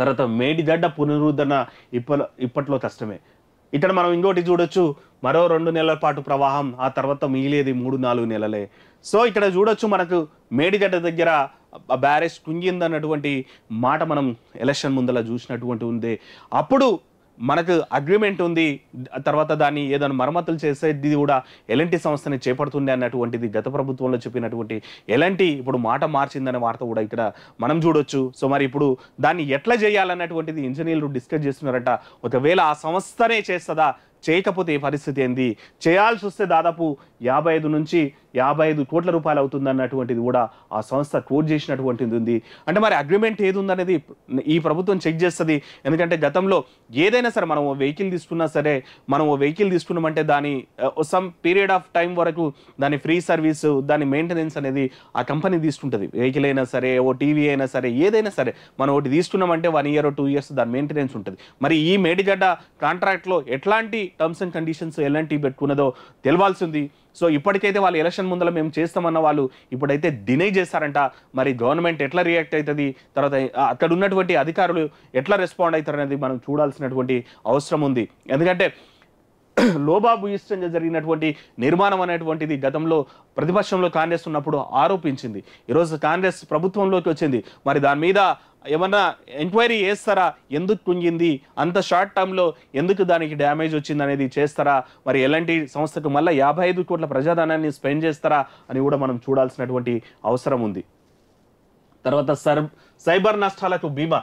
తర్వాత మేడిగడ్డ పునరుద్ధరణ ఇప్పట్లో కష్టమే. ఇక్కడ మనం ఇంకోటి చూడొచ్చు, మరో 2 నెలల పాటు ప్రవాహం, ఆ తర్వాత మిగిలేది 3-4 నెలలే. సో ఇక్కడ చూడొచ్చు మనకు మేడిగడ్డ దగ్గర బ్యారేజ్ కుంగిందన్నటువంటి మాట మనం ఎలక్షన్ ముందల చూసినటువంటి ఉంది. అప్పుడు మనకు అగ్రిమెంట్ ఉంది, తర్వాత దాన్ని ఏదైనా మరమ్మతులు చేసేది కూడా ఎల్ఎన్టీ సంస్థని చేపడుతుంది అన్నటువంటిది గత ప్రభుత్వంలో చెప్పినటువంటి ఎల్ఎన్టీ ఇప్పుడు మాట మార్చిందనే వార్త కూడా ఇక్కడ మనం చూడొచ్చు. సో మరి ఇప్పుడు దాన్ని ఎట్లా చేయాలన్నటువంటిది ఇంజనీర్లు డిస్కస్ చేస్తున్నారట. ఒకవేళ ఆ సంస్థనే చేస్తుందా, చేయకపోతే ఏ పరిస్థితి ఏంది, చేయాల్సి వస్తే దాదాపు 55 నుంచి 55 కోట్ల రూపాయలు అవుతుంది అన్నటువంటిది కూడా ఆ సంస్థ కోట్ చేసినటువంటిది ఉంది. అంటే మరి అగ్రిమెంట్ ఏది ఉందనేది ఈ ప్రభుత్వం చెక్ చేస్తుంది. ఎందుకంటే గతంలో ఏదైనా సరే మనం వెహికల్ తీసుకున్నా సరే, మనం వెహికల్ తీసుకున్నామంటే దాని సమ్ పీరియడ్ ఆఫ్ టైం వరకు దాని ఫ్రీ సర్వీస్, దాని మెయింటెనెన్స్ అనేది ఆ కంపెనీ తీసుకుంటుంది. వెహికల్ అయినా సరే, ఓ టీవీ అయినా సరే, ఏదైనా సరే మనం ఒకటి తీసుకున్నామంటే 1 year or 2 years దాని మెయింటెనెన్స్ ఉంటుంది. మరి ఈ మేడిగడ్డ కాంట్రాక్ట్లో ఎట్లాంటి టర్మ్స్ అండ్ కండిషన్స్ ఎల్ఎన్టీ పెట్టుకున్నదో తెలవాల్సింది. సో ఇప్పటికైతే వాళ్ళు ఎలక్షన్ ముందర మేము చేస్తామన్న వాళ్ళు ఇప్పుడైతే డినై చేస్తారంట. మరి గవర్నమెంట్ ఎట్లా రియాక్ట్ అవుతుంది, తర్వాత అక్కడ ఉన్నటువంటి అధికారులు ఎట్లా రెస్పాండ్ అవుతారు అనేది మనం చూడాల్సినటువంటి అవసరం ఉంది. ఎందుకంటే లోబాభూయిష్టంగా జరిగినటువంటి నిర్మాణం అనేటువంటిది గతంలో ప్రతిపక్షంలో కాంగ్రెస్ ఉన్నప్పుడు ఆరోపించింది. ఈరోజు కాంగ్రెస్ ప్రభుత్వంలోకి వచ్చింది. మరి దాని మీద ఏమన్నా ఎంక్వైరీ చేస్తారా, ఎందుకు కుంగింది, అంత షార్ట్ టర్మ్లో ఎందుకు దానికి డ్యామేజ్ వచ్చింది అనేది చేస్తారా, మరి ఎల్ఎన్టీ సంస్థకు మళ్ళీ 55 కోట్ల ప్రజాధనాన్ని స్పెండ్ చేస్తారా అని కూడా మనం చూడాల్సినటువంటి అవసరం ఉంది. తర్వాత సైబర్ నష్టాలకు బీమా,